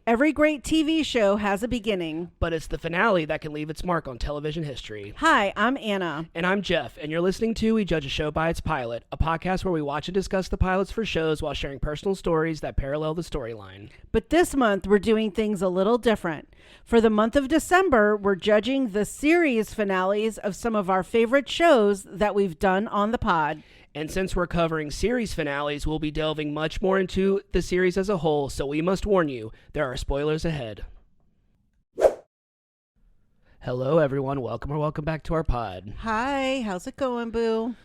Every great TV show has a beginning. But it's the finale that can leave its mark on television history. Hi, I'm Anna. And I'm Jeff, and you're listening to We Judge a Show by Its Pilot, a podcast where we watch and discuss the pilots for shows while sharing personal stories that parallel the storyline. But this month, we're doing things a little different. For the month of December, we're judging the series finales of some of our favorite shows that we've done on the pod. And since we're covering series finales, we'll be delving much more into the series as a whole, so we must warn you, there are spoilers ahead. Hello, everyone. Welcome back to our pod. Hi, how's it going, boo?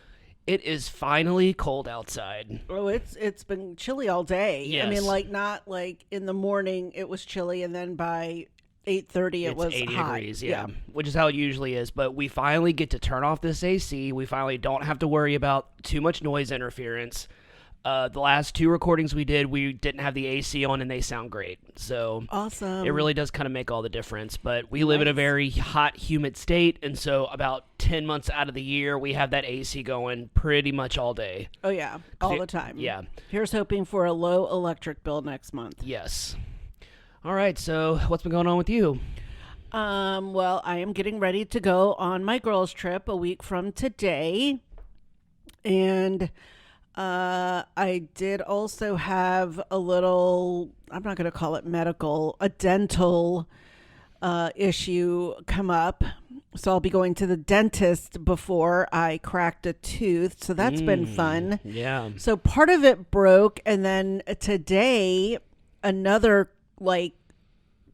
It is finally cold outside. Oh, it's been chilly all day. Yes. I mean, not like in the morning it was chilly, and then by 8:30 it was 80 hot. degrees, yeah, which is how it usually is. But we finally get to turn off this AC. We finally don't have to worry about too much noise interference. The last two recordings we didn't have the AC on, and they sound great. So awesome. It really does kind of make all the difference. But we live in a very hot, humid state, and so about 10 months out of the year, we have that AC going pretty much all day. Oh, yeah, all the time. Yeah. Here's hoping for a low electric bill next month. Yes. All right, so what's been going on with you? Well, I am getting ready to go on my girls' trip a week from today. And I did also have a little, I'm not going to call it medical, a dental issue come up. So I'll be going to the dentist before I cracked a tooth. So that's been fun. Yeah. So part of it broke. And then today, another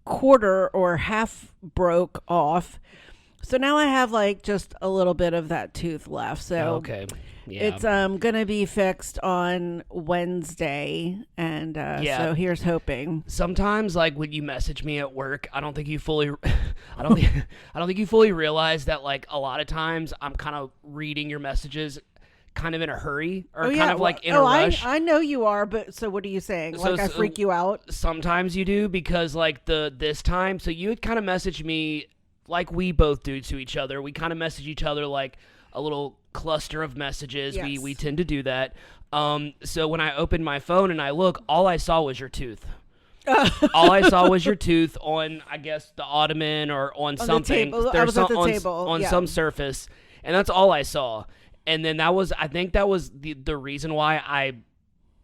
quarter or half broke off. So now I have just a little bit of that tooth left. So okay. Yeah. It's gonna be fixed on Wednesday, and so here's hoping. Sometimes, when you message me at work, I don't think you fully realize that a lot of times I'm kind of reading your messages kind of in a hurry or in a rush. I know you are, but so what are you saying? I freak you out? Sometimes you do, because this time, so you had kind of messaged me like we both do to each other. We kind of message each other like a little cluster of messages. Yes. We tend to do that. So when I opened my phone and I look, all I saw was your tooth. All I saw was your tooth on, I guess, the ottoman or on something. The table. I was at the table. On some surface, and that's all I saw. And then I think that was the reason why I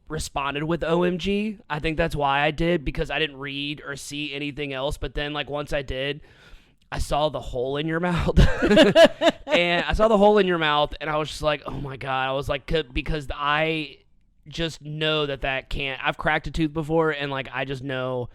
responded with OMG. I think that's why I did, because I didn't read or see anything else. But then once I did, I saw the hole in your mouth. And I saw the hole in your mouth, and I was just like, oh my God. I was like, because I just know that can't. I've cracked a tooth before, and I just know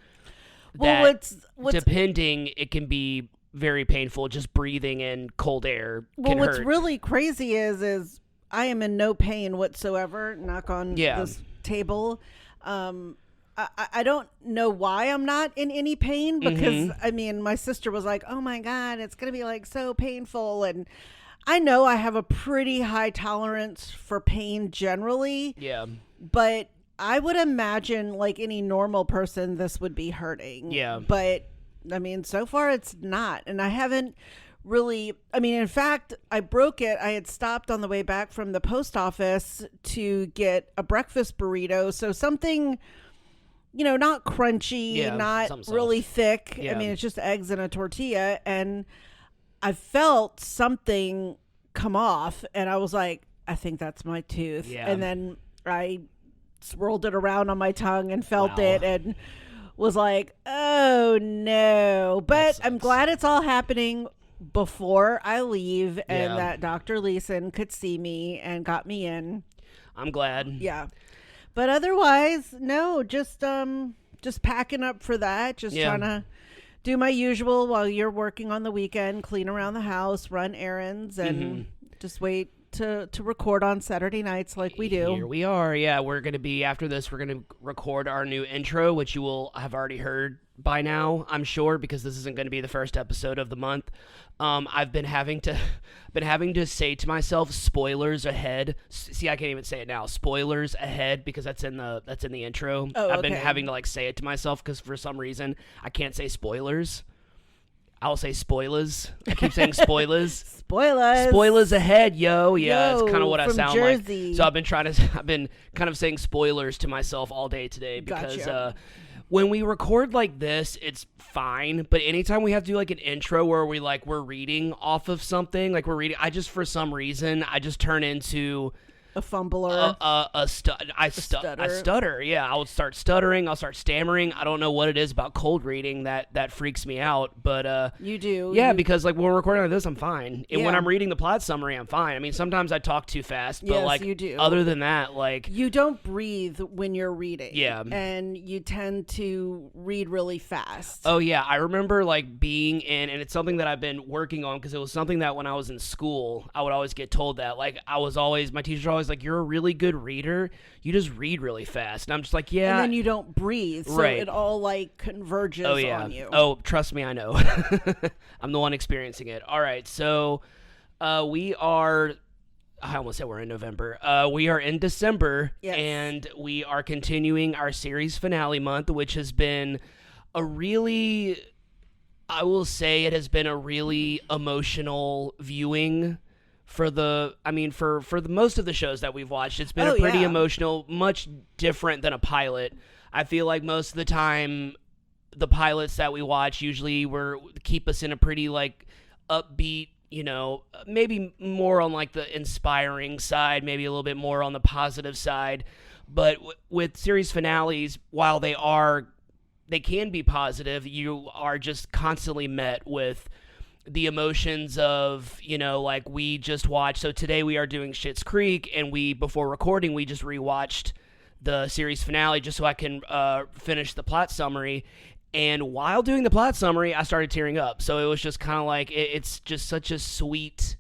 that depending, it can be very painful. Just breathing in cold air can hurt. What's really crazy is I am in no pain whatsoever. Knock on this table. I don't know why I'm not in any pain, because I mean, my sister was like, oh my God, it's going to be so painful. And I know I have a pretty high tolerance for pain generally. Yeah. But I would imagine any normal person, this would be hurting. Yeah. But I mean, so far it's not. And I haven't really, in fact, I broke it. I had stopped on the way back from the post office to get a breakfast burrito. So something, not crunchy, not really thick. Yeah. I mean, it's just eggs and a tortilla. And I felt something come off, and I was like, I think that's my tooth. Yeah. And then I swirled it around on my tongue and felt it, and was like, oh no. But I'm glad it's all happening before I leave, and that Dr. Leeson could see me and got me in. I'm glad. Yeah. But otherwise, no, just packing up for that. Just trying to do my usual while you're working on the weekend, clean around the house, run errands, and just wait to record on Saturday nights like we do. Here we are. Yeah, we're going to be, after this, we're going to record our new intro, which you will have already heard by now, I'm sure, because this isn't going to be the first episode of the month. I've been having to say to myself, spoilers ahead. See, I can't even say it now. Spoilers ahead, because that's in the intro. Oh, I've been having to say it to myself, because for some reason I can't say spoilers. I'll say spoilers. I keep saying spoilers. Spoilers ahead, yo. Yeah, it's kind of what I sound Jersey. like. So I've been kind of saying spoilers to myself all day today, because gotcha. When we record like this, it's fine. But anytime we have to do like an intro where we're reading off of something, like we're reading, for some reason, I just turn into A fumbler. I stutter. Yeah, I would start stuttering. I'll start stammering. I don't know what it is about cold reading that freaks me out. But you do. yeah, because like when we're recording like this, I'm fine. And when Yeah. I'm reading the plot summary, I'm fine. I mean, sometimes I talk too fast, but Yes, like you do. other than that, like You don't breathe when you're reading. Yeah. And you tend to read really fast. oh yeah, I remember like being in, and it's something that I've been working on because it was something that when I was in school, I would always get told that. Like my teachers were always like, "You're a really good reader. You just read really fast." And I'm just like, yeah. And then you don't breathe. So Right. it all like converges Oh yeah. on you. Oh, trust me, I know. I'm the one experiencing it. All right, so we are. I almost said we're in November. We are in December, Yes. and we are continuing our series finale month, which has been a really, I will say, it has been a really emotional viewing for the most of the shows that we've watched. It's been Oh, a pretty yeah. emotional, much different than a pilot. I feel like most of the time the pilots that we watch usually keep us in a pretty like upbeat, maybe more on like the inspiring side, maybe a little bit more on the positive side. But with series finales, while they can be positive, you are just constantly met with the emotions of, like we just watched. So today we are doing Schitt's Creek, and before recording, we just rewatched the series finale just so I can finish the plot summary. And while doing the plot summary, I started tearing up. So it was just kind of like, it's just such a sweet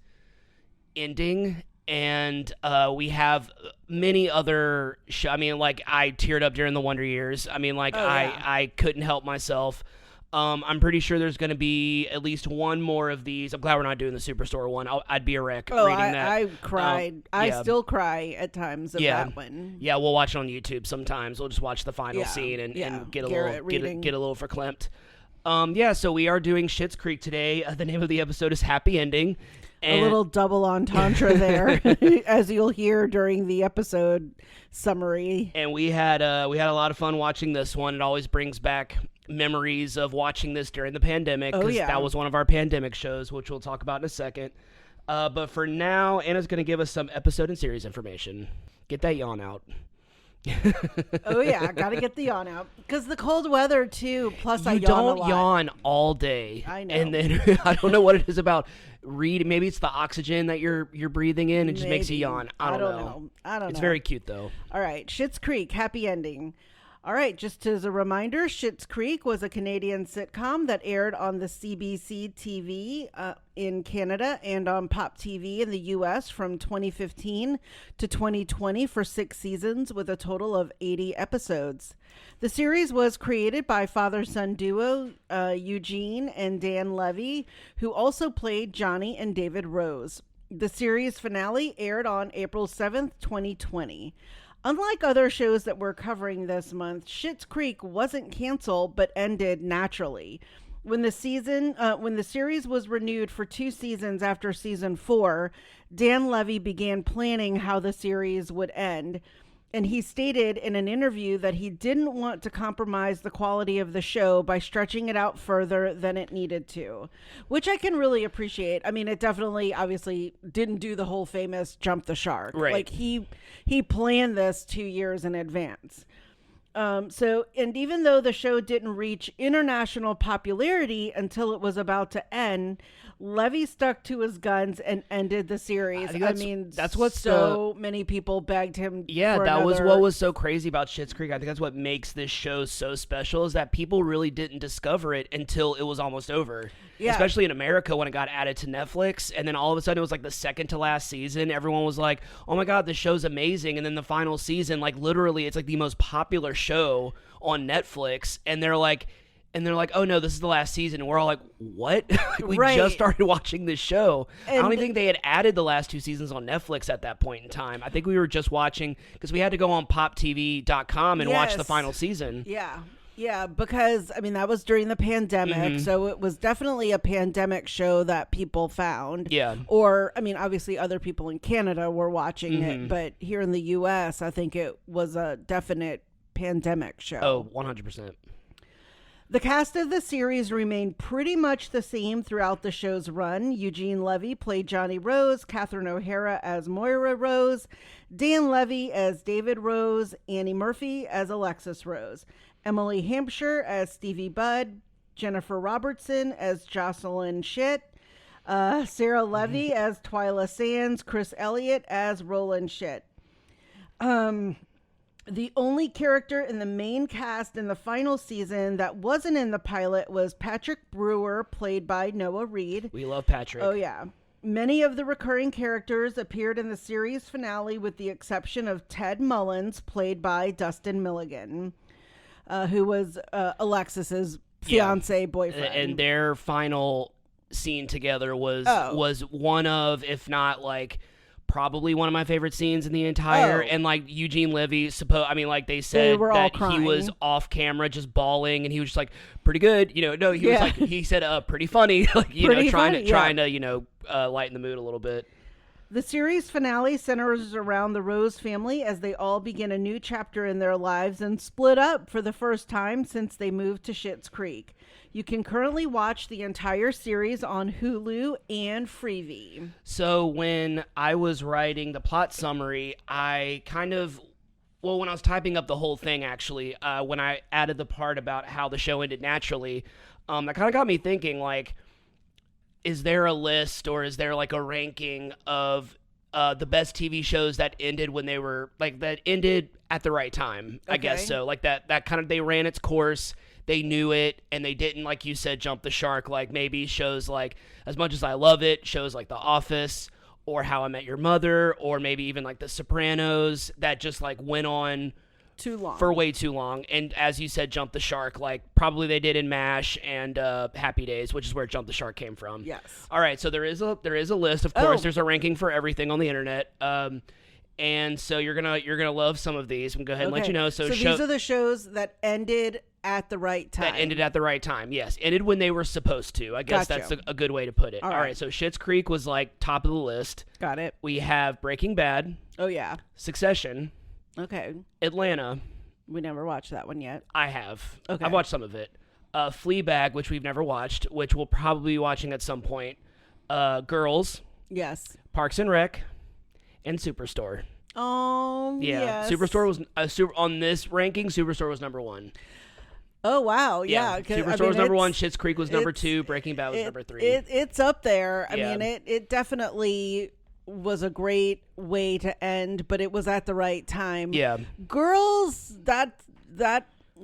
ending. And we have many other like I teared up during the Wonder Years. I mean, like Oh, yeah. I couldn't help myself. I'm pretty sure there's going to be at least one more of these. I'm glad we're not doing the Superstore one. I'd be a wreck Oh, reading that. I cried. I yeah. still cry at times of Yeah. that one. Yeah, we'll watch it on YouTube sometimes. We'll just watch the final Yeah, scene and get a Garrett little reading. get a little verklempt. Yeah, so we are doing Schitt's Creek today. The name of the episode is Happy Ending. And A little double entendre there, as you'll hear during the episode summary. and we had a lot of fun watching this one. It always brings back memories of watching this during the pandemic. Oh, 'Cause yeah. that was one of our pandemic shows, which we'll talk about in a second. But for now, Anna's going to give us some episode and series information. Get that yawn out. Oh yeah, gotta get the yawn out because the cold weather too. Plus, I You yawn a don't lot. yawn all day. I know. And then I don't know what it is about reading. Maybe it's the oxygen that you're breathing in. It just makes you Maybe. yawn. I don't know. I don't It's know. very cute though. All right, Schitt's Creek, happy ending. All right, just as a reminder, Schitt's Creek was a Canadian sitcom that aired on the CBC TV in Canada and on Pop TV in the U.S. from 2015 to 2020 for 6 seasons with a total of 80 episodes. The series was created by father-son duo Eugene and Dan Levy, who also played Johnny and David Rose. The series finale aired on April 7th, 2020. Unlike other shows that we're covering this month, Schitt's Creek wasn't canceled but ended naturally. When the series was renewed for 2 seasons after season 4, Dan Levy began planning how the series would end. And he stated in an interview that he didn't want to compromise the quality of the show by stretching it out further than it needed to, which I can really appreciate. I mean, it definitely, obviously, didn't do the whole famous jump the shark. Right. Like he planned this 2 years in advance. And even though the show didn't reach international popularity until it was about to end, Levy stuck to his guns and ended the series. think I that's- mean, that's what's so many people begged him. Yeah, for that was another- what was so crazy about Schitt's Creek. I think that's what makes this show so special is that people really didn't discover it until it was almost over. Yeah. Especially in America when it got added to Netflix. And then all of a sudden it was like the second to last season. Everyone was like, oh my God, this show's amazing. And then the final season, like literally it's like the most popular show on Netflix. And they're like, oh no, this is the last season. And we're all like, what? We Right. just started watching this show. I don't And- even think they had added the last 2 seasons on Netflix at that point in time. I think we were just watching because we had to go on poptv.com and watch the Yes. final season. Yeah, because I mean that was during the pandemic, Mm-hmm. so it was definitely a pandemic show that people found. Yeah. Or I mean, obviously other people in Canada were watching Mm-hmm. it, but here in the US, I think it was a definite pandemic show. Oh, 100%. The cast of the series remained pretty much the same throughout the show's run. Eugene Levy played Johnny Rose, Catherine O'Hara as Moira Rose, Dan Levy as David Rose, Annie Murphy as Alexis Rose, Emily Hampshire as Stevie Budd, Jennifer Robertson as Jocelyn Schitt, Sarah Levy as Twyla Sands, Chris Elliott as Roland Schitt. The only character in the main cast in the final season that wasn't in the pilot was Patrick Brewer, played by Noah Reid. We love Patrick. Oh, yeah. Many of the recurring characters appeared in the series finale with the exception of Ted Mullins, played by Dustin Milligan, who was Alexis's fiance boyfriend. And their final scene together was one of, if not like probably one of my favorite scenes in the entire and like Eugene Levy they said that he was off camera just bawling and he was just like pretty good, no, he was like, he said pretty funny, like trying to lighten the mood a little bit. The series finale centers around the Rose family as they all begin a new chapter in their lives and split up for the first time since they moved to Schitt's Creek. You can currently watch the entire series on Hulu and Freevee. So when I was writing the plot summary, when I was typing up the whole thing, actually, when I added the part about how the show ended naturally, that kind of got me thinking, like, is there a list or is there like a ranking of the best TV shows that ended when they were like that ended at the right time? Okay. I guess so. Like that kind of, they ran its course, they knew it, and they didn't, like you said, jump the shark. Like maybe shows like As Much as I Love It, shows like The Office or How I Met Your Mother, or maybe even like The Sopranos that just like went on too long for way too long, and as you said, jump the shark like probably they did in MASH and Happy Days, which is where Jump the Shark came from. Yes. All right, so there is a list, of course. There's a ranking for everything on the internet, and so you're gonna love some of these. I'm gonna go ahead and let you know. So these are the shows that ended at the right time. That ended at the right time. Yes, ended when they were supposed to. I guess that's a good way to put it. All right, so Schitt's Creek was like top of the list. Got it. We have Breaking Bad. Oh yeah. Succession. Okay. Atlanta. We never watched that one yet. I have. Okay. I've watched some of it. Fleabag, which we've never watched, which we'll probably be watching at some point. Girls. Yes. Parks and Rec. And Superstore. Oh, yeah. yes. Superstore was on this ranking. Superstore was number one. Oh wow, yeah. Superstore was number one. Schitt's Creek was number two. Breaking Bad was number three. It's up there. I mean, it definitely was a great way to end, but it was at the right time. Yeah. Girls, that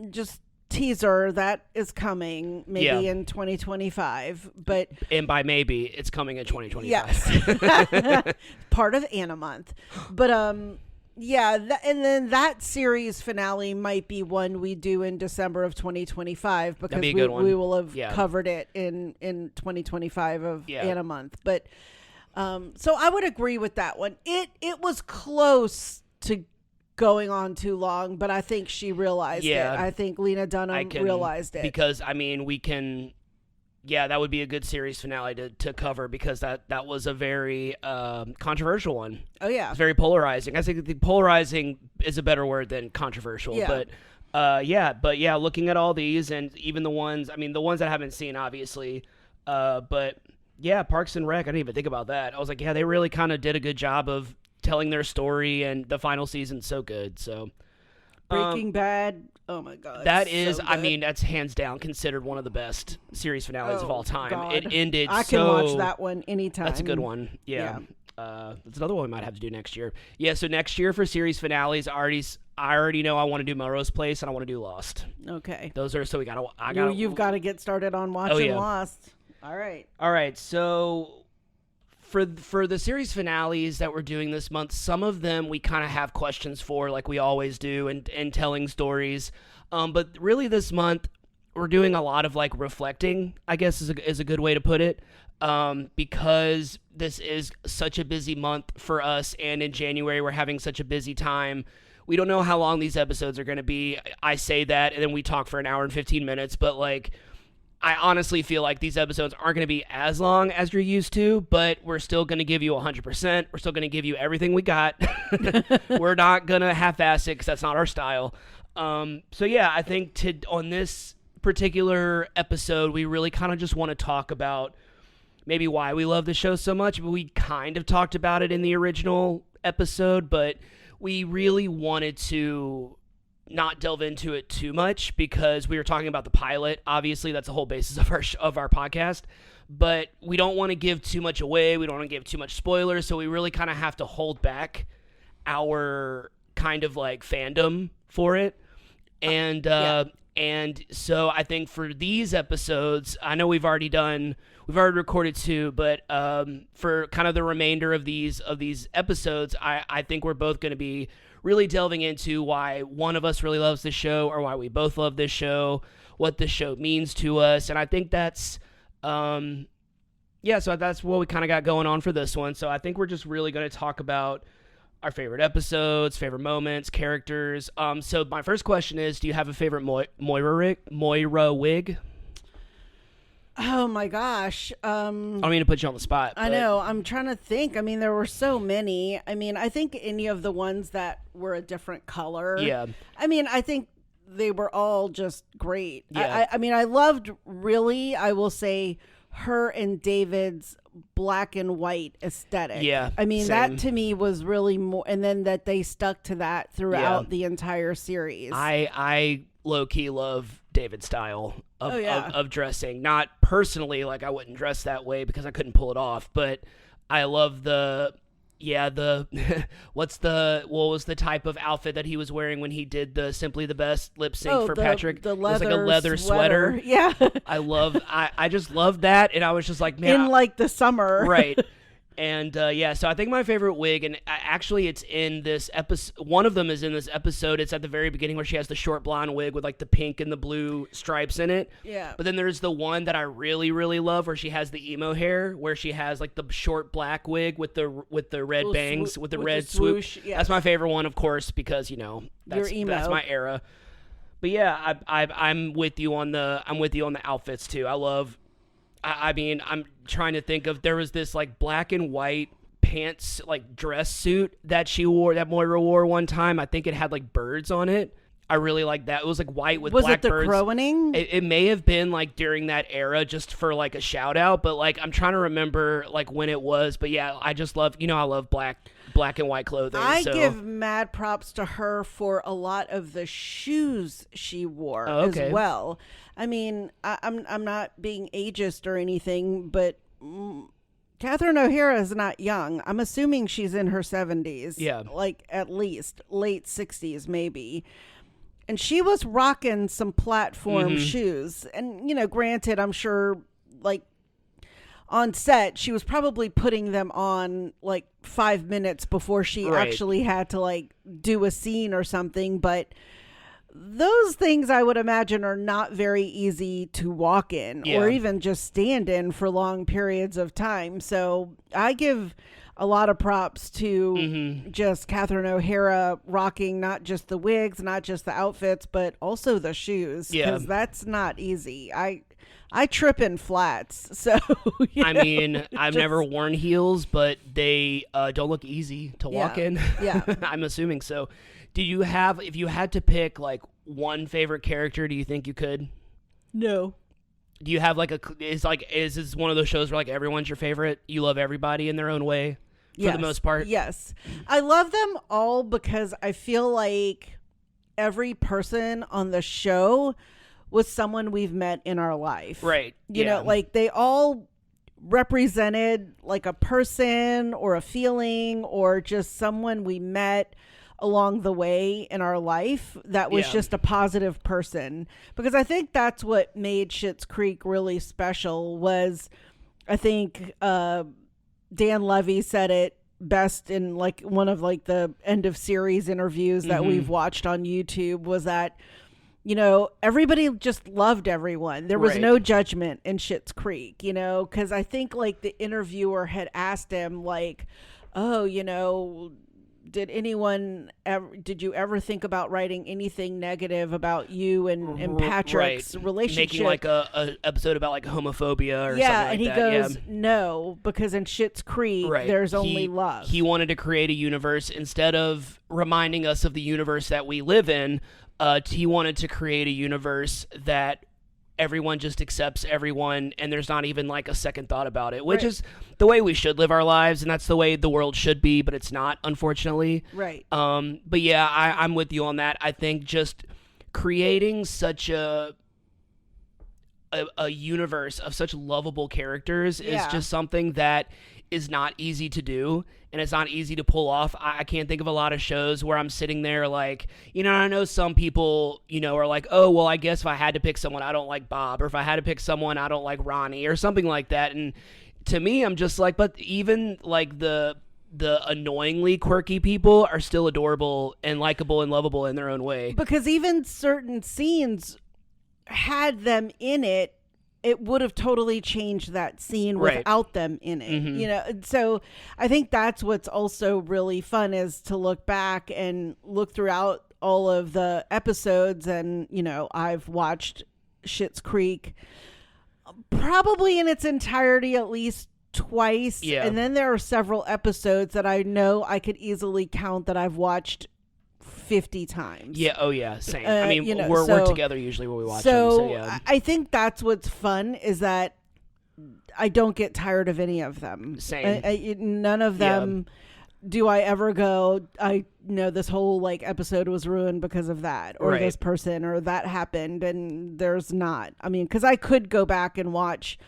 just teaser that is coming maybe in 2025, but and by maybe it's coming in 2025. Yes. Part of Anna month. But and then that series finale might be one we do in December of 2025 because be a good one. We will have covered it in 2025 of Anna month. But so I would agree with that one. It was close to going on too long, but I think she realized it. I think Lena Dunham realized it. Because, I mean, we can... Yeah, that would be a good series finale to cover because that was a very controversial one. Oh, yeah. It's very polarizing. I think the polarizing is a better word than controversial. Yeah. But looking at all these and even the ones that I haven't seen, obviously, but... Yeah, Parks and Rec. I didn't even think about that. I was like, yeah, they really kind of did a good job of telling their story, and the final season's so good. So, Breaking Bad. Oh my God, that is. So I mean, that's hands down considered one of the best series finales of all time. God. It ended. I can watch that one anytime. That's a good one. Yeah. That's another one we might have to do next year. Yeah. So next year for series finales, I already know I want to do Melrose Place and I want to do Lost. Okay. Those are You've got to get started on watching Lost. All right. So for the series finales that we're doing this month, some of them we kind of have questions for, like we always do, and telling stories. But really this month we're doing a lot of like reflecting, I guess is a good way to put it. Because this is such a busy month for us, and in January we're having such a busy time. We don't know how long these episodes are going to be. I say that, and then we talk for an hour and 15 minutes, but like, I honestly feel like these episodes aren't going to be as long as you're used to, but we're still going to give you 100%. We're still going to give you everything we got. We're not going to half-ass it because that's not our style. So yeah, I think on this particular episode, we really kind of just want to talk about maybe why we love the show so much. But we kind of talked about it in the original episode, but we really wanted to not delve into it too much because we were talking about the pilot. Obviously, that's the whole basis of our podcast. But we don't want to give too much away. We don't want to give too much spoilers. So we really kind of have to hold back our kind of like fandom for it. And and so I think for these episodes, I know we've already recorded 2, but for kind of the remainder of these episodes, I think we're both going to be really delving into why one of us really loves this show or why we both love this show, what this show means to us. And I think that's so that's what we kind of got going on for this one. So I think we're just really going to talk about our favorite episodes, favorite moments, characters. So my first question is, do you have a favorite Moira wig? Oh my gosh. I don't mean to put you on the spot. I know. I'm trying to think. I mean, there were so many. I mean, I think any of the ones that were a different color. Yeah. I mean, I think they were all just great. Yeah. I mean, I loved I will say, her and David's black and white aesthetic. Yeah. I mean, same. that to me was really more, and then that they stuck to that throughout the entire series. I low-key love David's style of dressing. Not personally, like I wouldn't dress that way because I couldn't pull it off, but I love what was the type of outfit that he was wearing when he did the Simply the Best lip sync for Patrick? The it was leather like a leather sweater. Yeah. I just love that, and I was just like, man, in like the summer. Right. And so I think my favorite wig, and actually it's in this episode, one of them is in this episode. It's at the very beginning where she has the short blonde wig with like the pink and the blue stripes in it. Yeah. But then there's the one that I really, really love where she has the emo hair, where she has like the short black wig with the red bangs, with the red swoosh. swoop. Yes. That's my favorite one, of course, because, that's my era. But yeah, I'm with you on the outfits too. I mean, I'm trying to think of, there was this like black and white pants, like dress suit that Moira wore one time. I think it had like birds on it. I really like that. It was like white with black birds. Was it the Crowaning? It may have been like during that era, just for like a shout out, but like I'm trying to remember like when it was. But yeah, I just love, I love black and white clothing. I give mad props to her for a lot of the shoes she wore as well. I mean, I'm not being ageist or anything, but Catherine O'Hara is not young. I'm assuming she's in her 70s. Yeah. Like at least late 60s maybe. And she was rocking some platform shoes. And, granted, I'm sure like on set, she was probably putting them on like 5 minutes before she actually had to like do a scene or something. But those things I would imagine are not very easy to walk in or even just stand in for long periods of time. So I give a lot of props to just Catherine O'Hara rocking not just the wigs, not just the outfits, but also the shoes. Because that's not easy. I trip in flats. So I mean, I've never worn heels, but they don't look easy to walk in. Yeah. I'm assuming so. Do you have, if you had to pick like one favorite character, do you think you could? No. Do you have like is this one of those shows where like everyone's your favorite? You love everybody in their own way for the most part? Yes. I love them all because I feel like every person on the show was someone we've met in our life. Right. You know, like they all represented like a person or a feeling or just someone we met along the way in our life that was just a positive person, because I think that's what made Schitt's Creek really special. Was I think Dan Levy said it best in like one of like the end of series interviews that we've watched on YouTube, was that everybody just loved everyone. There was no judgment in Schitt's Creek, because I think like the interviewer had asked him like, oh, did you ever think about writing anything negative about you and Patrick's relationship? Making like a episode about like homophobia or something like that. And he goes, no, because in Schitt's Creek, there's only love. He wanted to create a universe, instead of reminding us of the universe that we live in, he wanted to create a universe that everyone just accepts everyone and there's not even like a second thought about it, which Right. is the way we should live our lives, and that's the way the world should be, but it's not, unfortunately. Right. But yeah, I'm with you on that. I think just creating such a universe of such lovable characters is Yeah. just something that is not easy to do, and it's not easy to pull off. I can't think of a lot of shows where I'm sitting there like, I know some people, are like, oh, well, I guess if I had to pick someone, I don't like Bob, or if I had to pick someone, I don't like Ronnie, or something like that. And to me, I'm just like, but even like the annoyingly quirky people are still adorable and likable and lovable in their own way. Because even certain scenes had them in it, it would have totally changed that scene Right. without them in it. And so I think that's what's also really fun, is to look back and look throughout all of the episodes. And I've watched Schitt's Creek probably in its entirety at least twice. Yeah. And then there are several episodes that I know I could easily count that I've watched 50 times. Yeah. Oh, yeah. Same. I mean, we're so- together usually when we watch them. So yeah. I think that's what's fun, is that I don't get tired of any of them. Same. None of them do I ever go, I know this whole like episode was ruined because of that, or Right. this person, or that happened. And there's not. I mean, because I could go back and watch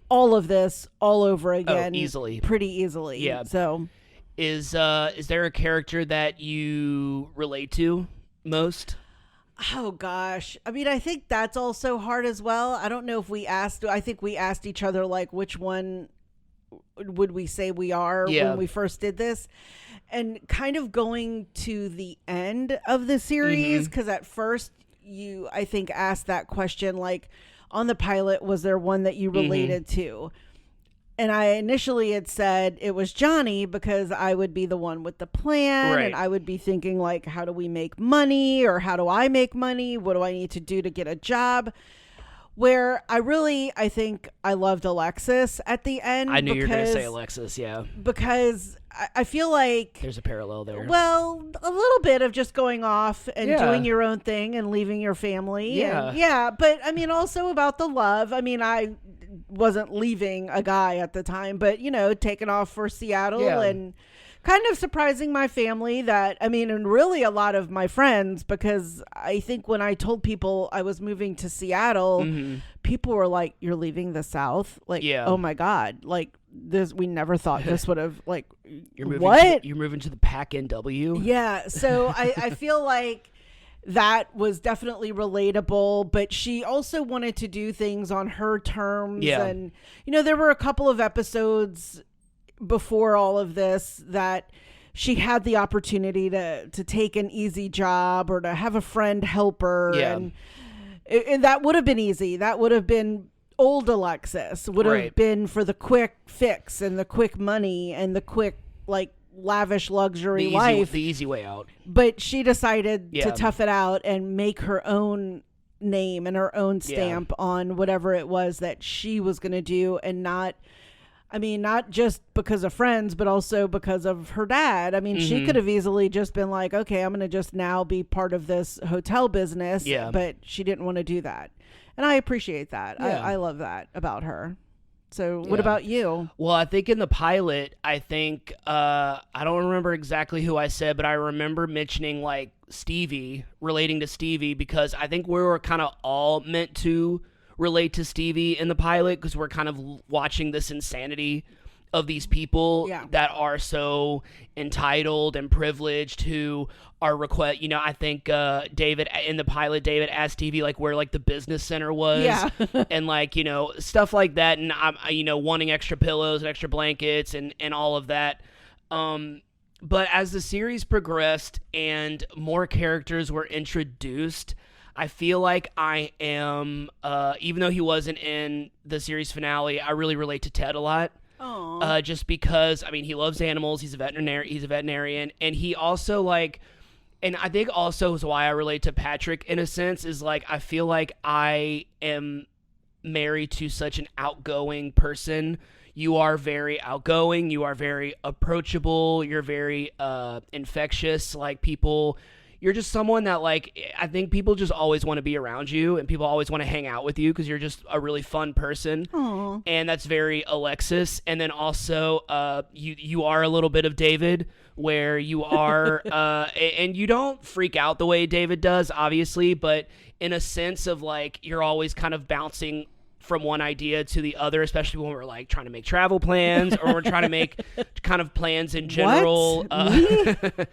all of this all over again easily. pretty easily. Yeah. So Is there a character that you relate to most? oh gosh. I mean, I think that's also hard as well. I don't know if I think we asked each other like which one would we say we are Yeah. when we first did this. And kind of going to the end of the series, because at first you, I think, asked that question like on the pilot, was there one that you related to? And I initially had said it was Johnny, because I would be the one with the plan, Right. and I would be thinking like, how do we make money, or how do I make money? What do I need to do to get a job? Where I think I loved Alexis at the end. I knew you were going to say Alexis, yeah. Because I feel like, There's a parallel there. well, a little bit of just going off and Yeah. doing your own thing and leaving your family. Yeah. And yeah. But I mean, also about the love. I mean, I wasn't leaving a guy at the time, but taking off for Seattle Yeah. and kind of surprising my family and really a lot of my friends, because I think when I told people I was moving to Seattle, people were like, you're leaving the South? Like, Yeah. oh my God, like this, we never thought this would have like, You're moving what? you're moving to the Pac NW? Yeah. So I feel like that was definitely relatable, but she also wanted to do things on her terms. Yeah. And, there were a couple of episodes before all of this that she had the opportunity to take an easy job or to have a friend help her. Yeah. And that would have been easy. That would have been old Alexis, would have Right. been for the quick fix and the quick money and the quick, like, lavish luxury life. The easy way out. But she decided Yeah. to tough it out and make her own name and her own stamp on whatever it was that she was going to do, and not just because of friends, but also because of her dad. I mean, she could have easily just been like, okay, I'm going to just now be part of this hotel business. Yeah. But she didn't want to do that. And I appreciate that. Yeah. I love that about her. So what Yeah. about you? Well, I think in the pilot, I don't remember exactly who I said, but I remember mentioning like Stevie, relating to Stevie, because I think we were kind of all meant to relate to Stevie in the pilot, because we're kind of watching this insanity of these people Yeah. that are so entitled and privileged, who are I think David in the pilot, David asked Stevie like where like the business center was, Yeah. and like stuff like that, and I'm wanting extra pillows and extra blankets and all of that. But as the series progressed and more characters were introduced, I feel like I am, even though he wasn't in the series finale, I really relate to Ted a lot. Just because, he loves animals. He's a veterinarian, and he also and I think also is why I relate to Patrick in a sense, is like, I feel like I am married to such an outgoing person. You are very outgoing. You are very approachable. You're very infectious. Like, people, you're just someone that like I think people just always want to be around you, and people always want to hang out with you because you're just a really fun person. Aw. And that's very Alexis. And then also, you are a little bit of David, where you are, and you don't freak out the way David does, obviously, but in a sense of like you're always kind of bouncing from one idea to the other, especially when we're like trying to make travel plans or we're trying to make kind of plans in general. What? Me?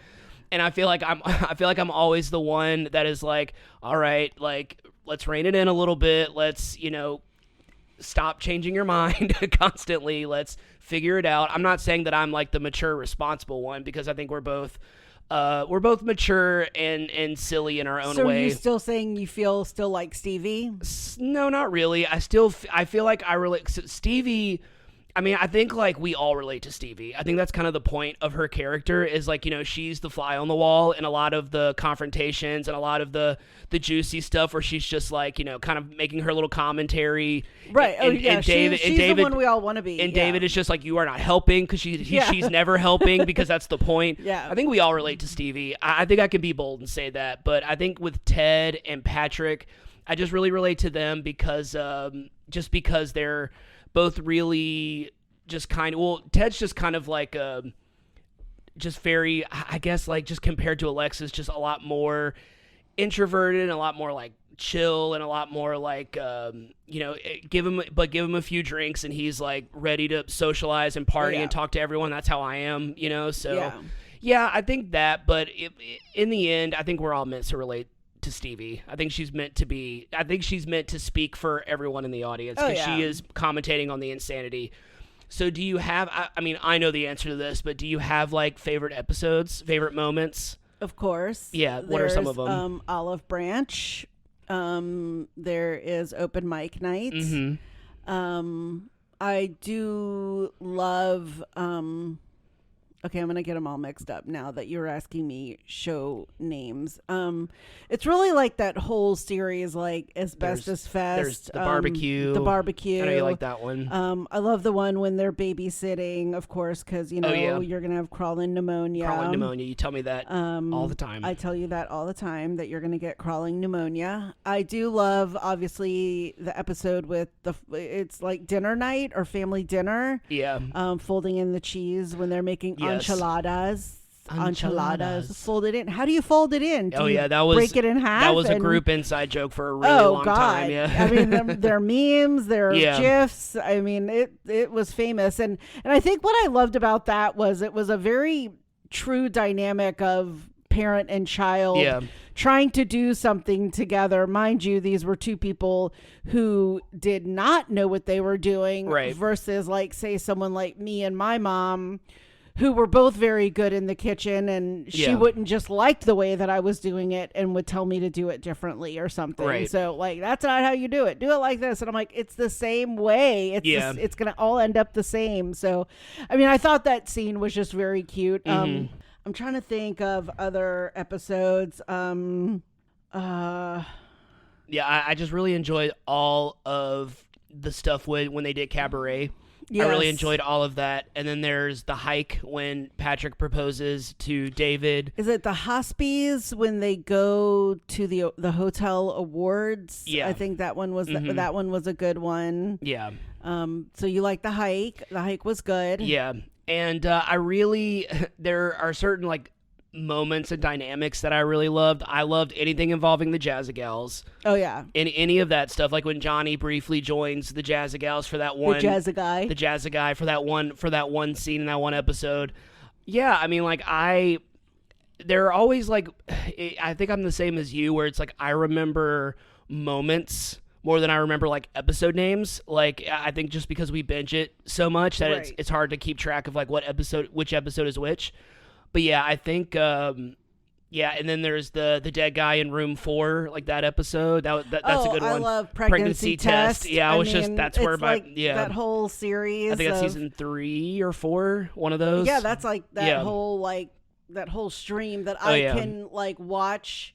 And I feel like I'm always the one that is like, all right, like let's rein it in a little bit. Let's, stop changing your mind constantly. Let's figure it out. I'm not saying that I'm like the mature, responsible one, because I think we're both mature and silly in our own So way. are you still saying you feel still like Stevie? No, not really. I feel like I relate. Stevie, I mean, I think like we all relate to Stevie. I think that's kind of the point of her character is like, she's the fly on the wall in a lot of the confrontations and a lot of the juicy stuff where she's just like, kind of making her little commentary. Right. And David, she's the one we all want to be. And yeah. David is just like, you are not helping because she's never helping because that's the point. Yeah. I think we all relate to Stevie. I think I can be bold and say that. But I think with Ted and Patrick, I just really relate to them because they're both really just kind of, well, Ted's just kind of like just very, I guess, like just compared to Alexis, just a lot more introverted and a lot more like chill and a lot more like give him a few drinks and he's like ready to socialize and party and talk to everyone. That's how I am, so yeah, I think that, but in the end I think we're all meant to relate to Stevie. I think she's meant to speak for everyone in the audience because she is commentating on the insanity. So do you have, I mean, I know the answer to this, but do you have like favorite episodes, favorite moments? Of course. Yeah, what are some of them? Olive Branch. There is open mic night. Mm-hmm. I do love, okay, I'm going to get them all mixed up now that you're asking me show names. It's really like that whole series, like Asbestos Fest. There's the barbecue. The barbecue. I know you like that one. I love the one when they're babysitting, of course, because, you're going to have crawling pneumonia. Crawling pneumonia. You tell me that all the time. I tell you that all the time, that you're going to get crawling pneumonia. I do love, obviously, the episode with it's like dinner night or family dinner. Yeah. Folding in the cheese when they're making enchiladas. Enchiladas. Fold it in. How do you fold it in? That was break it in half. That was a group inside joke for a really long time. Yeah, I mean, they're memes, they're gifs. I mean, it was famous, and I think what I loved about that was it was a very true dynamic of parent and child trying to do something together. Mind you, these were two people who did not know what they were doing, versus like say someone like me and my mom, who were both very good in the kitchen, and she wouldn't just like the way that I was doing it and would tell me to do it differently or something. Right. So like, that's not how you do it. Do it like this. And I'm like, it's the same way. It's going to all end up the same. So, I mean, I thought that scene was just very cute. Mm-hmm. I'm trying to think of other episodes. I just really enjoyed all of the stuff when they did Cabaret. Yes. I really enjoyed all of that. And then there's the hike when Patrick proposes to David. Is it the Hospies when they go to the hotel awards? Yeah. I think that one was that one was a good one. Yeah. So you like the hike? The hike was good. Yeah. And there are certain like moments and dynamics that I really loved. I loved anything involving the Jazzagals. Oh yeah. Any of that stuff, like when Johnny briefly joins the Jazzagals for that one, the Jazzaguy for that one scene in that one episode. Yeah, I mean, like they're always like, I think I'm the same as you, where it's like I remember moments more than I remember like episode names. Like I think just because we binge it so much that it's hard to keep track of like which episode is which. But yeah, I think and then there's the dead guy in room 4, like that episode. That's a good one. I love pregnancy test. Yeah, that's where that whole series. I think that's season 3 or 4, one of those. Yeah, that's like that whole that whole stream that I can like watch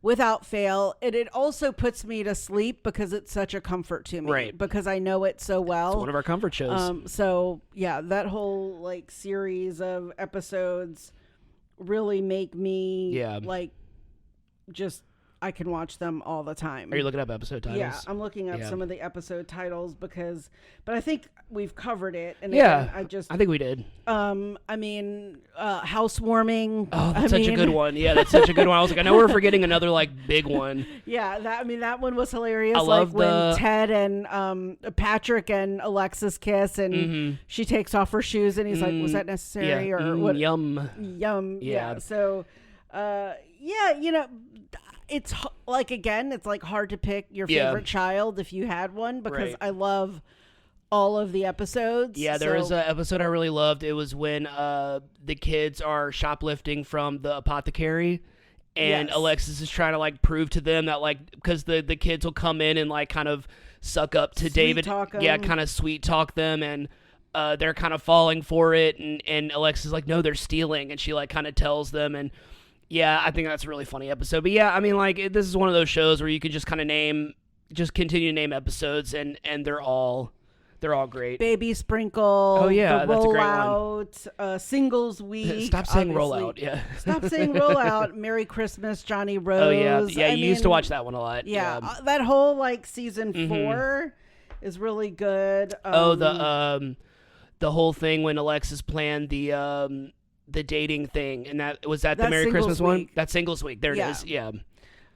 without fail. It also puts me to sleep because it's such a comfort to me. Right. Because I know it so well. It's one of our comfort shows. So yeah, that whole like series of episodes really make me like just I can watch them all the time. Are you looking up episode titles? Yeah, I'm looking up some of the episode titles but I think we've covered it. And yeah, again, I think we did. I mean, housewarming. Oh, that's such a good one. Yeah, that's such a good one. I was like, I know we're forgetting another like big one. Yeah, that one was hilarious. I love when Ted and Patrick and Alexis kiss, and she takes off her shoes, and he's like, "Was that necessary?" Yeah. Or what? Yum. Yeah. So, yeah, it's like, again, it's like hard to pick your favorite child if you had one, because I love all of the episodes. Yeah, there was an episode I really loved. It was when the kids are shoplifting from the apothecary, and Alexis is trying to like prove to them that, like, because the kids will come in and like kind of suck up to David. Yeah, kind of sweet talk them, and they're kind of falling for it, and Alexis is like, no, they're stealing, and she like kind of tells them. And yeah, I think that's a really funny episode. But yeah, I mean, like, this is one of those shows where you could just kind of continue to name episodes, and they're all great. Baby Sprinkle. Oh yeah, the that's a great Rollout, Singles Week. Stop saying obviously. Rollout. Yeah. Stop saying Rollout. Merry Christmas, Johnny Rose. Oh yeah, you used to watch that one a lot. Yeah, that whole like season 4 is really good. The whole thing when Alexis planned the dating thing, and that the Merry Christmas one. That Singles Week. There it is. Yeah.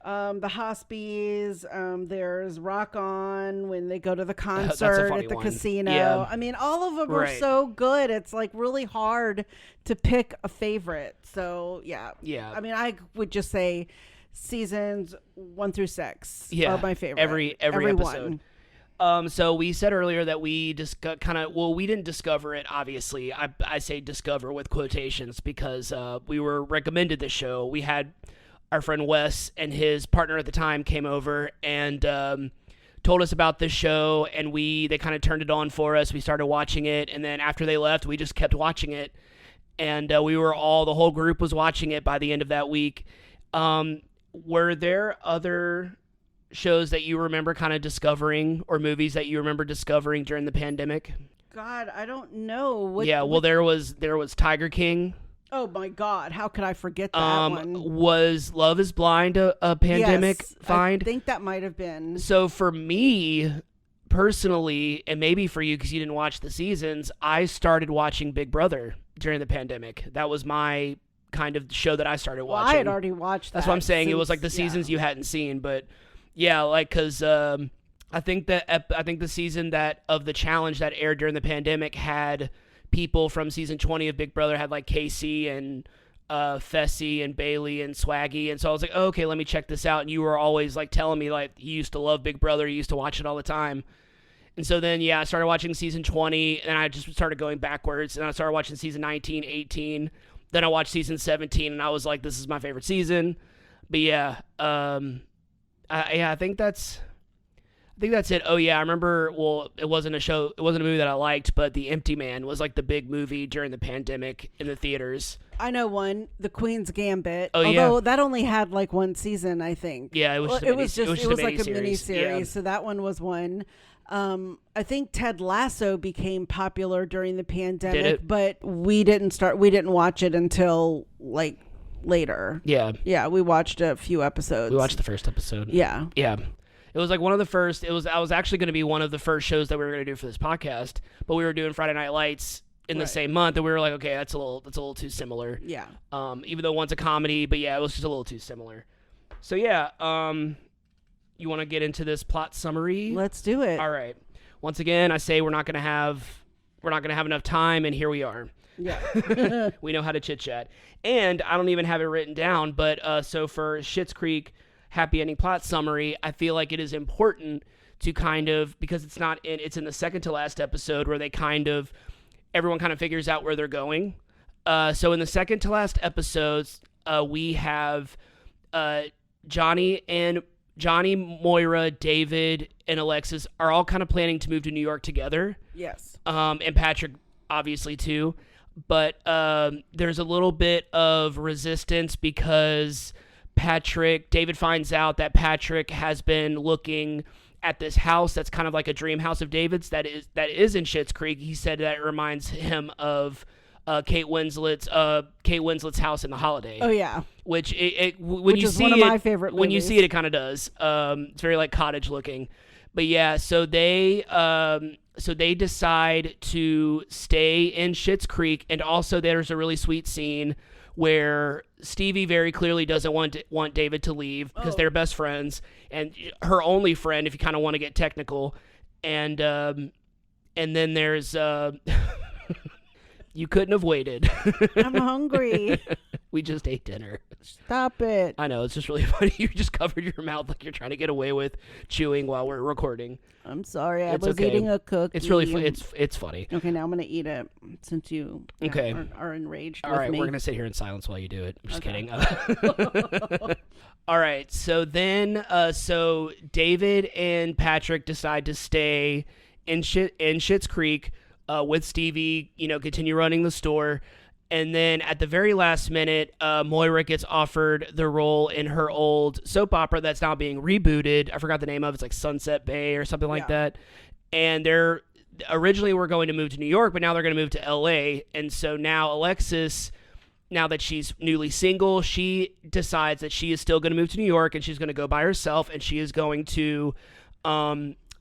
The Hospies, there's Rock On when they go to the concert at the casino. Yeah. I mean, all of them are so good. It's like really hard to pick a favorite. So yeah. I mean, I would just say seasons 1 through 6 are my favorite. Every episode. So we said earlier that we just we didn't discover it, obviously. I say discover with quotations because we were recommended this show. We had our friend Wes and his partner at the time came over and told us about this show, and they kind of turned it on for us. We started watching it, and then after they left, we just kept watching it. And the whole group was watching it by the end of that week. Were there other shows that you remember kind of discovering, or movies that you remember discovering during the pandemic? God, I don't know. There was Tiger King. Oh my God, how could I forget that one? Was Love is Blind a pandemic find? I think that might have been. So for me personally, and maybe for you because you didn't watch the seasons, I started watching Big Brother during the pandemic. That was my kind of show that I started watching. I had already watched that. That's what I'm saying. It was like the seasons you hadn't seen, but yeah, like, because I think the season of the challenge that aired during the pandemic had people from season 20 of Big Brother, had like Casey and Fessy and Bailey and Swaggy, and so I was like, oh, okay, let me check this out. And you were always like telling me like you used to love Big Brother, you used to watch it all the time. And so then I started watching season 20, and I just started going backwards, and I started watching season 19, 18. Then I watched season 17, and I was like, this is my favorite season. But yeah, I think that's it. Oh yeah, I remember. Well, it wasn't a movie that I liked, but The Empty Man was like the big movie during the pandemic in the theaters. I know one, The Queen's Gambit. Oh yeah, although that only had like one season, I think. Yeah, it was like a mini series. Yeah. So that one was one. I think Ted Lasso became popular during the pandemic, but we didn't watch it until like later. Yeah, we watched a few episodes. We watched the first episode. Yeah. It was like one of the first. I was actually going to be one of the first shows that we were going to do for this podcast, but we were doing Friday Night Lights in the same month, and we were like, okay, that's a little too similar. Yeah. Even though one's a comedy, but yeah, it was just a little too similar. So yeah. You want to get into this plot summary? Let's do it. All right. Once again, I say we're not going to have enough time, and here we are. Yeah. We know how to chit chat, and I don't even have it written down. But so for Schitt's Creek happy ending plot summary, I feel like it is important to kind of, because it's in the second to last episode where everyone kind of figures out where they're going. So in the second to last episodes, we have Johnny, Moira, David, and Alexis are all kind of planning to move to New York together. Yes. And Patrick obviously too. But there's a little bit of resistance because David finds out that Patrick has been looking at this house that's kind of like a dream house of David's that is in Schitt's Creek. He said that it reminds him of Kate Winslet's house in The Holiday. Oh yeah. Which Which is one of my favorite when you movies. see it, it kind of does. It's very like cottage looking, but yeah. So they decide to stay in Schitt's Creek, and also there's a really sweet scene where Stevie very clearly doesn't want David to leave because they're best friends and her only friend, if you kind of want to get technical, and then there's you couldn't have waited. I'm hungry. We just ate dinner. Stop it. I know, it's just really funny. You just covered your mouth like you're trying to get away with chewing while we're recording. I'm sorry. I It's was okay. eating a cookie. It's really it's funny. Okay, now I'm going to eat it since you Okay. are enraged All with right, me. we're going to sit here in silence while you do it. I'm just Okay. kidding. All right, so then so David and Patrick decide to stay in Schitt's Creek with Stevie, continue running the store. And then at the very last minute, Moira gets offered the role in her old soap opera that's now being rebooted. I forgot the name of it. It's like Sunset Bay or something like that. And they're originally were going to move to New York, but now they're going to move to LA. And so now Alexis, now that she's newly single, she decides that she is still going to move to New York and she's going to go by herself, and she is going to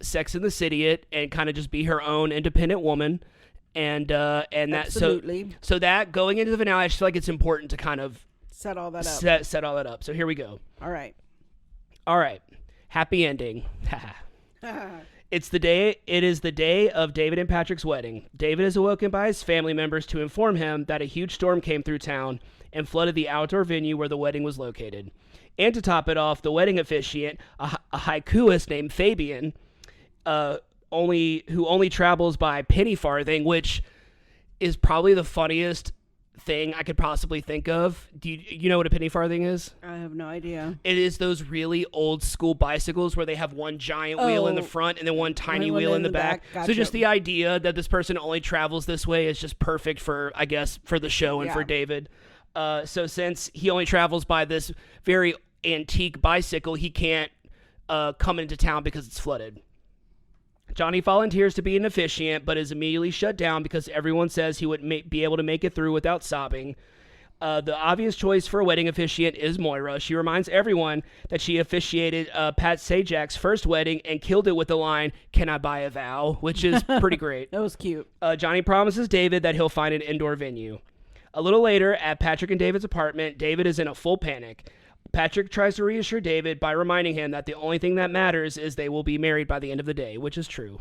Sex and the City it and kind of just be her own independent woman. And that Absolutely. so that going into the finale, I just feel like it's important to kind of Set all that up. set all that up. So here we go. All right. All right, happy ending. It is the day of David and Patrick's wedding. David is awoken by his family members to inform him that a huge storm came through town and flooded the outdoor venue where the wedding was located. And to top it off, the wedding officiant, a haikuist named Fabian, who only travels by penny farthing, which is probably the funniest thing I could possibly think of. Do you know what a penny farthing is? I have no idea. It is those really old school bicycles where they have one giant wheel in the front and then one tiny one wheel in in the the back. back. Gotcha. So just the idea that this person only travels this way is just perfect for, I guess, for the show and for David. So since he only travels by this very antique bicycle, he can't come into town because it's flooded. Johnny volunteers to be an officiant, but is immediately shut down because everyone says he wouldn't be able to make it through without sobbing. The obvious choice for a wedding officiant is Moira. She reminds everyone that she officiated Pat Sajak's first wedding and killed it with the line, "Can I buy a vow?" which is pretty great. That was cute. Johnny promises David that he'll find an indoor venue. A little later, at Patrick and David's apartment, David is in a full panic. Patrick tries to reassure David by reminding him that the only thing that matters is they will be married by the end of the day, which is true.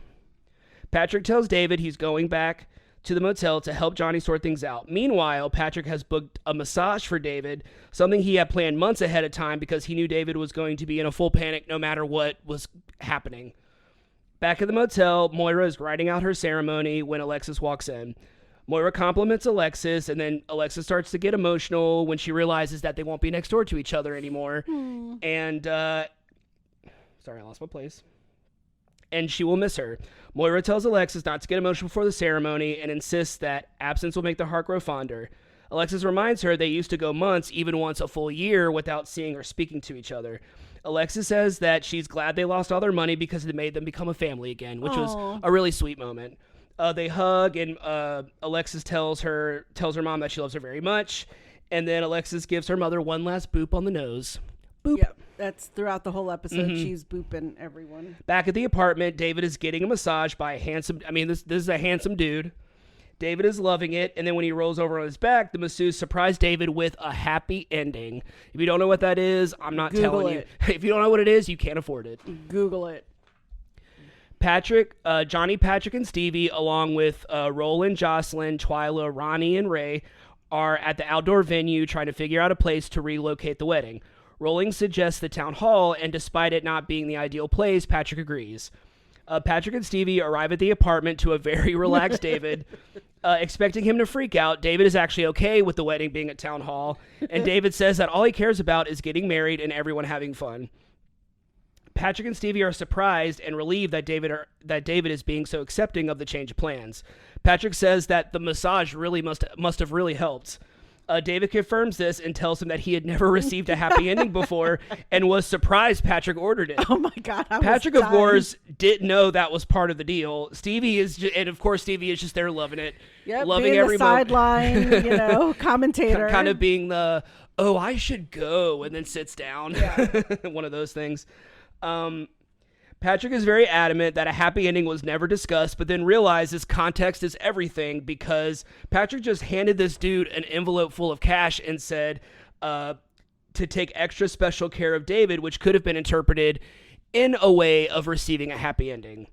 Patrick tells David he's going back to the motel to help Johnny sort things out. Meanwhile, Patrick has booked a massage for David, something he had planned months ahead of time because he knew David was going to be in a full panic no matter what was happening. Back at the motel, Moira is writing out her ceremony when Alexis walks in. Moira compliments Alexis, and then Alexis starts to get emotional when she realizes that they won't be next door to each other anymore. And, sorry, I lost my place. And she will miss her. Moira tells Alexis not to get emotional before the ceremony and insists that absence will make the heart grow fonder. Alexis reminds her they used to go months, even once a full year, without seeing or speaking to each other. Alexis says that she's glad they lost all their money because it made them become a family again, which was a really sweet moment. They hug, and Alexis tells her mom that she loves her very much. And then Alexis gives her mother one last boop on the nose. Boop. Yep. That's throughout the whole episode. She's booping everyone. Back at the apartment, David is getting a massage by a handsome... this is a handsome dude. David is loving it, and then when he rolls over on his back, the masseuse surprised David with a happy ending. If you don't know what that is, I'm not Google telling it. you. If you don't know what it is, you can't afford it. Google it. Johnny, Patrick, and Stevie, along with Roland, Jocelyn, Twyla, Ronnie, and Ray, are at the outdoor venue trying to figure out a place to relocate the wedding. Roland suggests the town hall, and despite it not being the ideal place, Patrick agrees. Patrick and Stevie arrive at the apartment to a very relaxed David. Expecting him to freak out, David is actually okay with the wedding being at town hall, and David says that all he cares about is getting married and everyone having fun. Patrick and Stevie are surprised and relieved that David is being so accepting of the change of plans. Patrick says that the massage really must have really helped. David confirms this and tells him that he had never received a happy ending before and was surprised Patrick ordered it. Oh my God. Patrick, of course, didn't know that was part of the deal. Stevie is just there loving it. Yep, loving being every the sideline, commentator. kind of being the, oh, I should go, and then sits down. Yeah. One of those things. Patrick is very adamant that a happy ending was never discussed, but then realizes context is everything because Patrick just handed this dude an envelope full of cash and said to take extra special care of David, which could have been interpreted in a way of receiving a happy ending.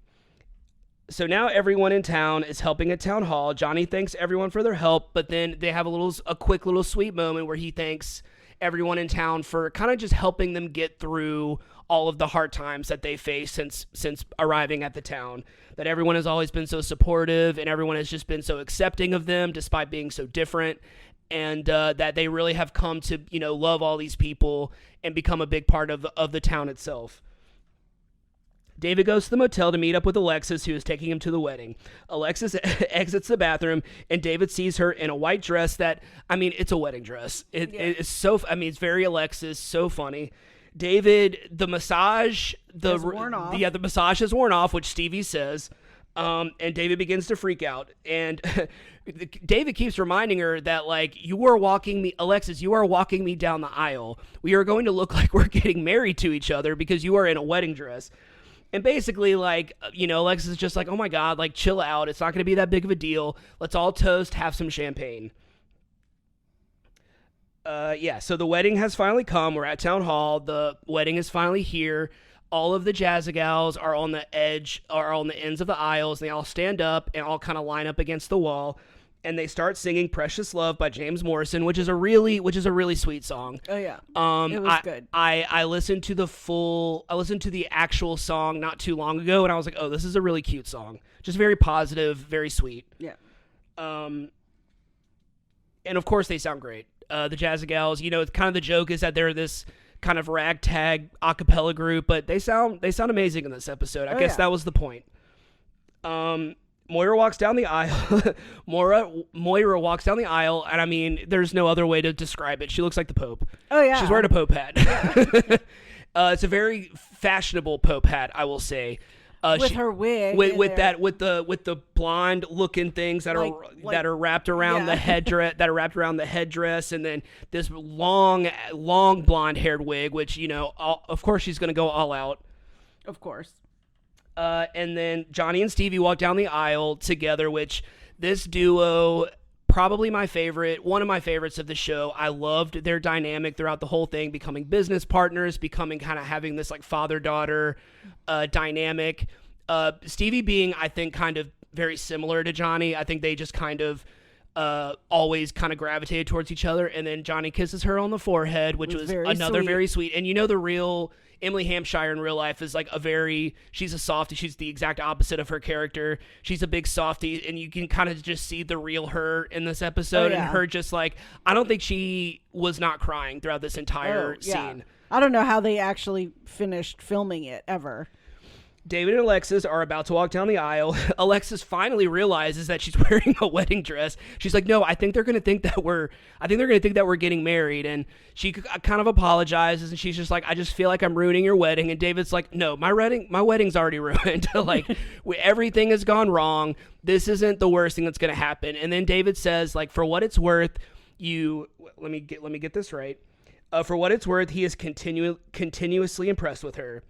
So now everyone in town is helping at town hall. Johnny thanks everyone for their help, but then they have a quick little sweet moment where he thanks everyone in town for kind of just helping them get through all of the hard times that they faced since arriving at the town. That everyone has always been so supportive and everyone has just been so accepting of them despite being so different, and that they really have come to love all these people and become a big part of the town itself. David goes to the motel to meet up with Alexis, who is taking him to the wedding. Alexis exits the bathroom, and David sees her in a white dress that, it's a wedding dress. It's so, it's very Alexis, so funny. David, the massage, has worn off. The massage has worn off, which Stevie says, and David begins to freak out. And David keeps reminding her that, Alexis, you are walking me down the aisle. We are going to look like we're getting married to each other because you are in a wedding dress. And basically, Alexis is just like, oh my God, chill out. It's not going to be that big of a deal. Let's all toast, have some champagne. So the wedding has finally come. We're at town hall. The wedding is finally here. All of the Jazzagals are on the ends of the aisles. And they all stand up and all kind of line up against the wall. And they start singing "Precious Love" by James Morrison, which is a really sweet song. Oh yeah, it was good. I listened to the actual song not too long ago, and I was like, oh, this is a really cute song. Just very positive, very sweet. Yeah. And of course they sound great. The Jazzagals, kind of the joke is that they're this kind of ragtag a cappella group, but they sound amazing in this episode. I guess that was the point. Moira walks down the aisle. Moira walks down the aisle, and there's no other way to describe it. She looks like the Pope. Oh yeah, she's wearing a Pope hat. Yeah. It's a very fashionable Pope hat, I will say. With her wig, with the blonde looking things that are wrapped around the headdress, and then this long blonde haired wig, which of course she's gonna go all out. Of course. And then Johnny and Stevie walk down the aisle together, which this duo, probably one of my favorites of the show. I loved their dynamic throughout the whole thing, becoming business partners, becoming kind of having this father-daughter dynamic. Stevie being, I think, kind of very similar to Johnny. I think they just kind of always kind of gravitated towards each other. And then Johnny kisses her on the forehead, which was another sweet. Very sweet. And the real Emily Hampshire in real life is she's a softie. She's the exact opposite of her character. She's a big softie, and you can kind of just see the real her in this episode. Oh, yeah. And her just I don't think she was not crying throughout this entire scene. I don't know how they actually finished filming it ever. David and Alexis are about to walk down the aisle. Alexis finally realizes that she's wearing a wedding dress. She's like, "No, I think they're going to think that we're getting married." And she kind of apologizes, and she's just like, "I just feel like I'm ruining your wedding." And David's like, "No, my wedding's already ruined. Everything has gone wrong. This isn't the worst thing that's going to happen." And then David says, for what it's worth, let me get this right. For what it's worth, he is continuously impressed with her.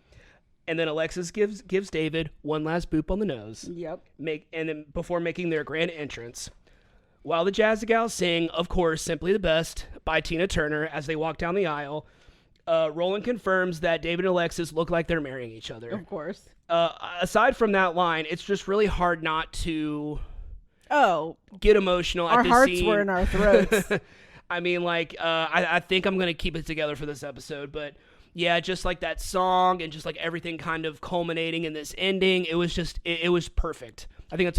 And then Alexis gives David one last boop on the nose. Yep. And then before making their grand entrance. While the Jazzagals sing, of course, "Simply the Best" by Tina Turner as they walk down the aisle, Roland confirms that David and Alexis look like they're marrying each other. Of course. Aside from that line, it's just really hard not to get emotional at our this hearts scene. were in our throats. I think I'm going to keep it together for this episode, but yeah, just that song and just everything kind of culminating in this ending, it was just it was perfect. I think that's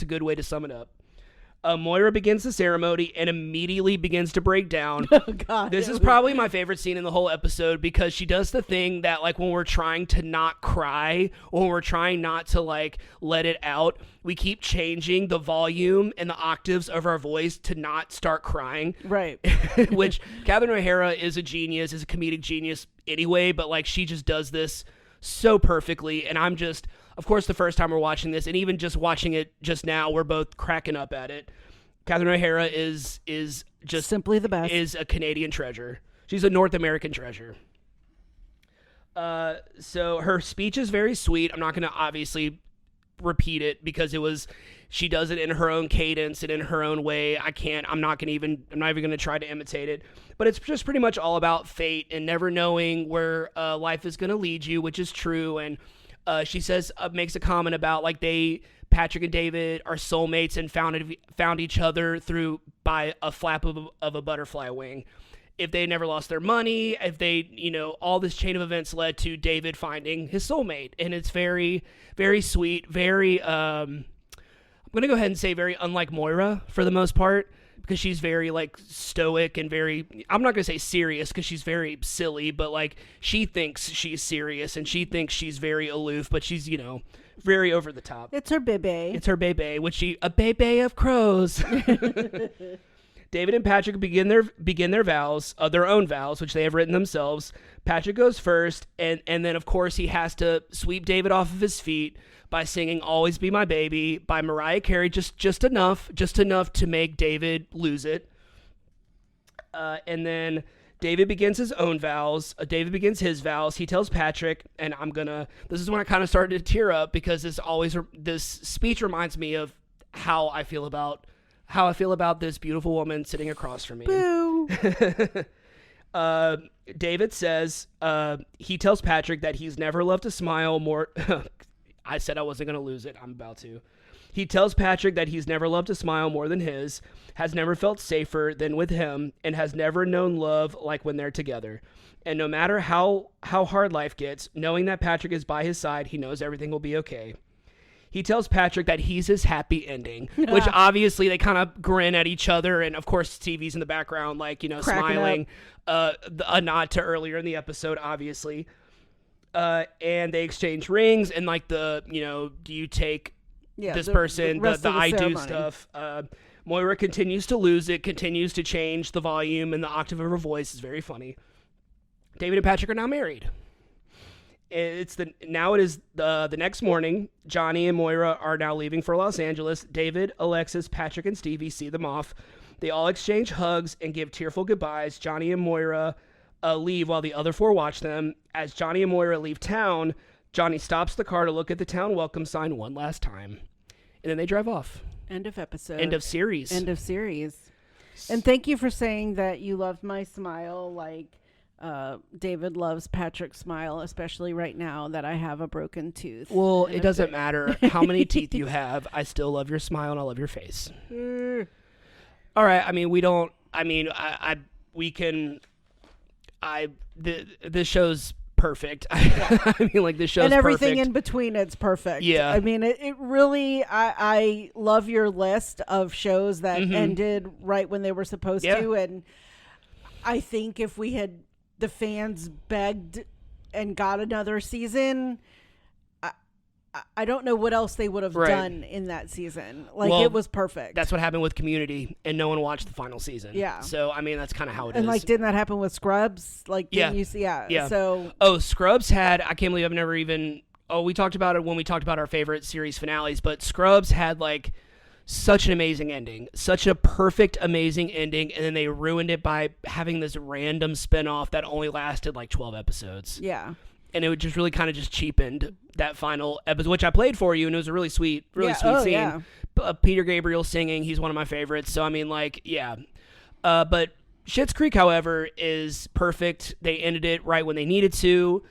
a good way to sum it up. Moira begins the ceremony and immediately begins to break down. Oh, God. This is probably my favorite scene in the whole episode because she does the thing that, like, when we're trying to not cry or when we're trying not to, like, let it out, we keep changing the volume and the octaves of our voice to not start crying. Right. Which Catherine O'Hara is a genius, is a comedic genius anyway, but, like, she just does this so perfectly. And I'm just, of course, the first time we're watching this, and even just watching it just now, we're both cracking up at it. Catherine O'Hara is just simply the best. Is a Canadian treasure. She's a North American treasure. So her speech is very sweet. I'm not going to obviously repeat it because she does it in her own cadence and in her own way. I'm not even going to try to imitate it, but it's just pretty much all about fate and never knowing where life is going to lead you, which is true. And she makes a comment about, like, Patrick and David are soulmates and found each other by a flap of a butterfly wing. If they never lost their money, if they, all this chain of events led to David finding his soulmate. And it's very, very sweet, very, I'm going to go ahead and say very unlike Moira for the most part, because she's very, like, stoic and very, I'm not going to say serious because she's very silly, but, like, she thinks she's serious and she thinks she's very aloof, but she's, very over the top. It's her bebe. It's her bebe, a bebe of crows. David and Patrick begin their vows, their own vows, which they have written themselves. Patrick goes first, and then, of course, he has to sweep David off of his feet by singing Always Be My Baby by Mariah Carey, just enough to make David lose it. And then David begins his own vows. David begins his vows. He tells Patrick, and this is when I kind of started to tear up because this speech reminds me of how I feel about this beautiful woman sitting across from me. Boo. David says, he tells Patrick that he's never loved a smile more. I said I wasn't going to lose it. I'm about to. He tells Patrick that he's never loved a smile more than his, has never felt safer than with him, and has never known love like when they're together. And no matter how hard life gets, knowing that Patrick is by his side, he knows everything will be okay. He tells Patrick that he's his happy ending, which obviously they kind of grin at each other. And of course, Stevie's in the background, like, cracking smiling, a nod to earlier in the episode, obviously. And they exchange rings and, like, do you take this person, the I do stuff. Moira continues to lose it, continues to change the volume and the octave of her voice. Is very funny. David and Patrick are now married. It is the next morning. Johnny and Moira are now leaving for Los Angeles. David, Alexis, Patrick, and Stevie see them off. They all exchange hugs and give tearful goodbyes. Johnny and Moira leave while the other four watch them. As Johnny and Moira leave town, Johnny stops the car to look at the town welcome sign one last time. And then they drive off. End of episode. End of series. End of series. And thank you for saying that you loved my smile like David loves Patrick's smile, especially right now that I have a broken tooth. Well, it doesn't matter how many teeth you have. I still love your smile and I love your face. All right. I mean, this show's perfect. I mean, like, this show's and everything perfect. In between, it's perfect. Yeah. I mean, it really, I love your list of shows that ended right when they were supposed to. And I think if the fans begged and got another season, I don't know what else they would have done in that season. Like, it was perfect. That's what happened with Community, and no one watched the final season. Yeah. So, I mean, that's kind of how it is. And, like, didn't that happen with Scrubs? Like, didn't you see? Yeah. So. Oh, Scrubs I can't believe I've never even, we talked about it when we talked about our favorite series finales, but Scrubs had, like, such an amazing ending. Such a perfect, amazing ending, and then they ruined it by having this random spinoff that only lasted, like, 12 episodes. Yeah. And it just really kind of just cheapened that final episode, which I played for you, and it was a really sweet scene. Yeah. Peter Gabriel singing, he's one of my favorites. So, I mean, like, yeah. But Schitt's Creek, however, is perfect. They ended it right when they needed to.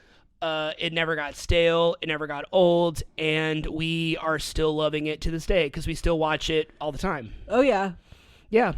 It never got stale. It never got old. And we are still loving it to this day because we still watch it all the time. Oh, yeah. Yeah.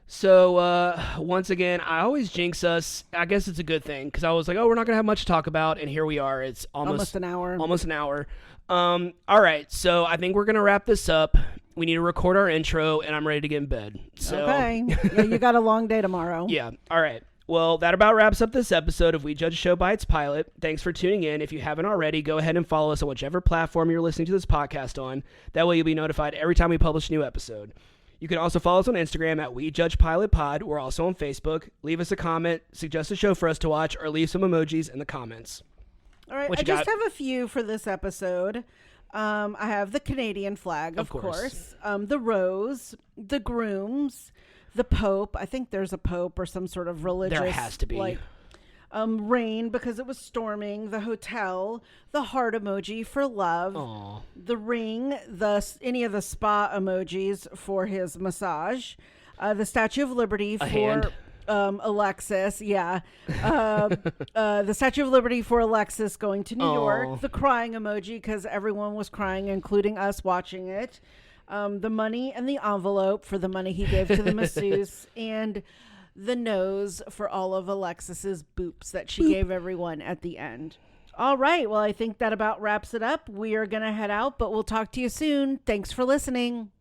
So, once again, I always jinx us. I guess it's a good thing because I was like, oh, we're not going to have much to talk about. And here we are. It's almost an hour. Almost an hour. All right. So I think we're going to wrap this up. we need to record our intro, and I'm ready to get in bed. So. Okay. Yeah, you got a long day tomorrow. Yeah. All right. Well, that about wraps up this episode of We Judge a Show by its pilot. Thanks for tuning in. If you haven't already, go ahead and follow us on whichever platform you're listening to this podcast on. That way you'll be notified every time we publish a new episode. You can also follow us on Instagram at We Judge Pilot Pod. We're also on Facebook. Leave us a comment, suggest a show for us to watch, or leave some emojis in the comments. All right. I just have a few for this episode. I have the Canadian flag, of course. The rose, the grooms, the Pope. I think there's a Pope or some sort of religious. There has to be. Rain because it was storming. The hotel, the heart emoji for love. Aww. The ring, any of the spa emojis for his massage. The Statue of Liberty for hand. Alexis. Yeah. The Statue of Liberty for Alexis going to New York. The crying emoji because everyone was crying, including us watching it. The money and the envelope for the money he gave to the masseuse, and the nose for all of Alexis's boops that she gave everyone at the end. All right. Well, I think that about wraps it up. We are going to head out, but we'll talk to you soon. Thanks for listening.